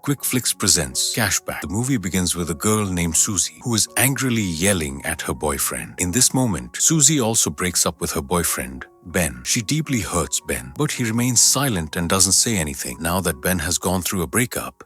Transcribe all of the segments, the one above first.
Quick Flicks presents Cashback. The movie begins with a girl named Susie who is angrily yelling at her boyfriend. In this moment, Susie also breaks up with her boyfriend, Ben. She deeply hurts Ben, but he remains silent and doesn't say anything. Now that Ben has gone through a breakup,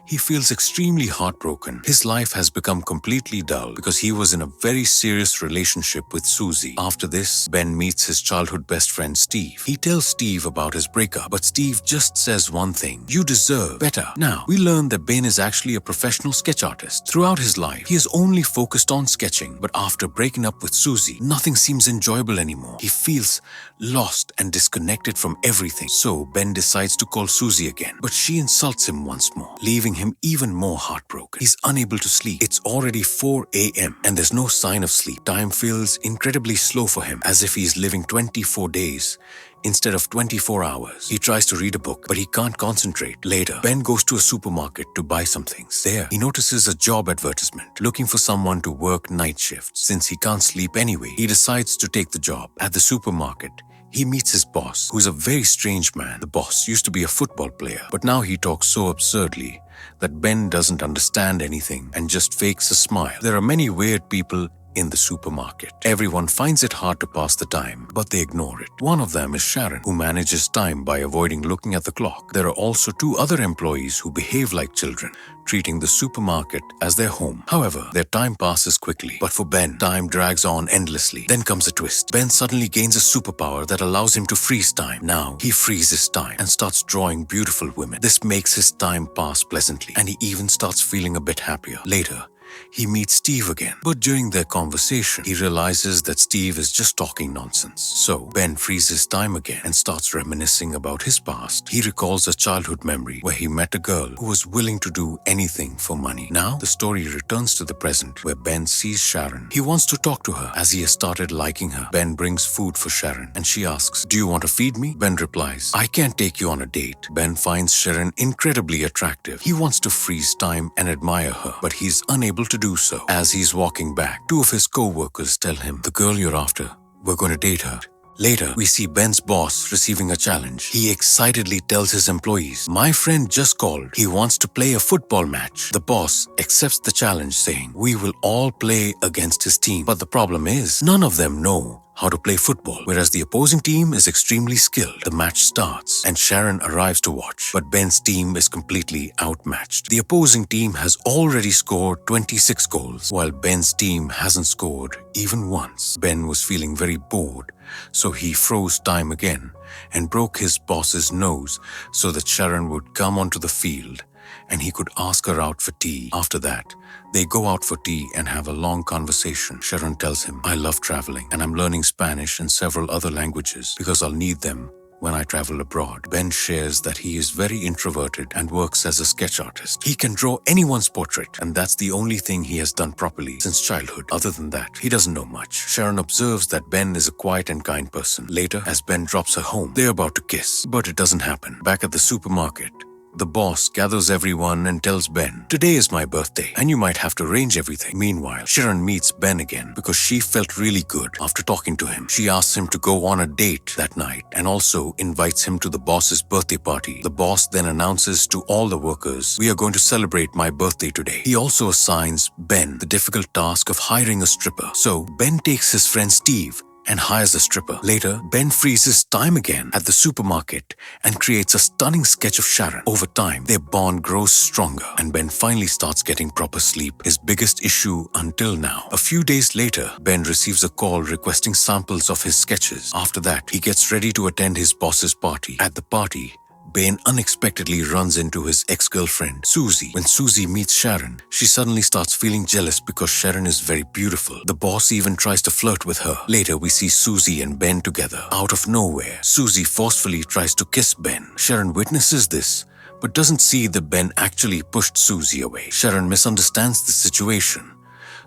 he feels extremely heartbroken. His life has become completely dull because he was in a very serious relationship with Susie. After this, Ben meets his childhood best friend Steve. He tells Steve about his breakup, but Steve just says one thing: "You deserve better." Now, we learn that Ben is actually a professional sketch artist. Throughout his life, he has only focused on sketching, but after breaking up with Susie, nothing seems enjoyable anymore. He feels lost and disconnected from everything. So Ben decides to call Susie again, but she insults him once more, leaving him even more heartbroken. He's unable to sleep. It's already 4 a.m. and there's no sign of sleep. Time feels incredibly slow for him, as if he's living 24 days instead of 24 hours. He tries to read a book, but he can't concentrate. Later, Ben goes to a supermarket to buy some things. There, he notices a job advertisement looking for someone to work night shifts. Since he can't sleep anyway, he decides to take the job. At the supermarket, he meets his boss, who's a very strange man. The boss used to be a football player, but now he talks so absurdly that Ben doesn't understand anything and just fakes a smile. There are many weird people in the supermarket. Everyone finds it hard to pass the time, but they ignore it. One of them is Sharon, who manages time by avoiding looking at the clock. There are also 2 other employees who behave like children, treating the supermarket as their home. However, their time passes quickly, but for Ben, time drags on endlessly. Then comes a twist. Ben suddenly gains a superpower that allows him to freeze time. Now, he freezes time and starts drawing beautiful women. This makes his time pass pleasantly, and he even starts feeling a bit happier. Later, he meets Steve again, but during their conversation, he realizes that Steve is just talking nonsense. So, Ben freezes time again and starts reminiscing about his past. He recalls a childhood memory where he met a girl who was willing to do anything for money. Now, the story returns to the present, where Ben sees Sharon. He wants to talk to her, as he has started liking her. Ben brings food for Sharon, and she asks, "Do you want to feed me?" Ben replies, "I can't take you on a date." Ben finds Sharon incredibly attractive. He wants to freeze time and admire her, but he's unable to do so. As he's walking back, 2 of his co-workers tell him, "The girl you're after, we're going to date her." Later, we see Ben's boss receiving a challenge. He excitedly tells his employees, "My friend just called. He wants to play a football match." The boss accepts the challenge, saying, "We will all play against his team." But the problem is, none of them know how to play football, whereas the opposing team is extremely skilled. The match starts, and Sharon arrives to watch, but Ben's team is completely outmatched. The opposing team has already scored 26 goals, while Ben's team hasn't scored even once. Ben was feeling very bored, so he froze time again and broke his boss's nose so that Sharon would come onto the field and he could ask her out for tea. After that, they go out for tea and have a long conversation. Sharon tells him, "I love traveling, and I'm learning Spanish and several other languages because I'll need them when I travel abroad." Ben shares that he is very introverted and works as a sketch artist. He can draw anyone's portrait, and that's the only thing he has done properly since childhood. Other than that, he doesn't know much. Sharon observes that Ben is a quiet and kind person. Later, as Ben drops her home, they're about to kiss, but it doesn't happen. Back at the supermarket, the boss gathers everyone and tells Ben, "Today is my birthday, and you might have to arrange everything." Meanwhile, Sharon meets Ben again because she felt really good after talking to him. She asks him to go on a date that night and also invites him to the boss's birthday party. The boss then announces to all the workers, "We are going to celebrate my birthday today." He also assigns Ben the difficult task of hiring a stripper. So Ben takes his friend Steve and hires a stripper. Later, Ben freezes time again at the supermarket and creates a stunning sketch of Sharon. Over time, their bond grows stronger, and Ben finally starts getting proper sleep, his biggest issue until now. A few days later, Ben receives a call requesting samples of his sketches. After that, he gets ready to attend his boss's party. At the party, Ben unexpectedly runs into his ex-girlfriend, Susie. When Susie meets Sharon, she suddenly starts feeling jealous because Sharon is very beautiful. The boss even tries to flirt with her. Later, we see Susie and Ben together. Out of nowhere, Susie forcefully tries to kiss Ben. Sharon witnesses this, but doesn't see that Ben actually pushed Susie away. Sharon misunderstands the situation,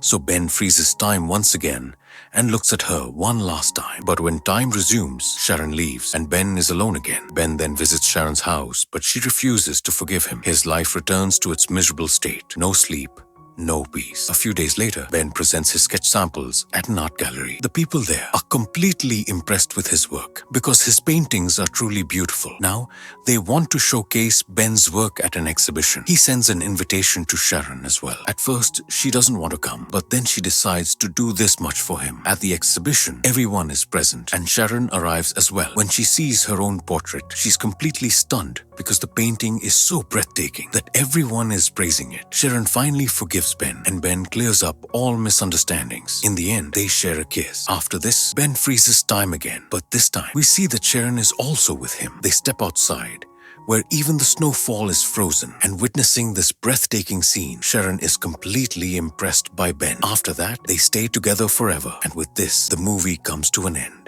so Ben freezes time once again and looks at her one last time. But when time resumes, Sharon leaves and Ben is alone again. Ben then visits Sharon's house, but she refuses to forgive him. His life returns to its miserable state. No sleep, no peace. A few days later, Ben presents his sketch samples at an art gallery. The people there are completely impressed with his work because his paintings are truly beautiful. Now, they want to showcase Ben's work at an exhibition. He sends an invitation to Sharon as well. At first, she doesn't want to come, but then she decides to do this much for him. At the exhibition, everyone is present, and Sharon arrives as well. When she sees her own portrait, she's completely stunned because the painting is so breathtaking that everyone is praising it. Sharon finally forgives Ben, and Ben clears up all misunderstandings. In the end, they share a kiss. After this, Ben freezes time again, but this time, we see that Sharon is also with him. They step outside, where even the snowfall is frozen, and witnessing this breathtaking scene, Sharon is completely impressed by Ben. After that, they stay together forever, and with this, the movie comes to an end.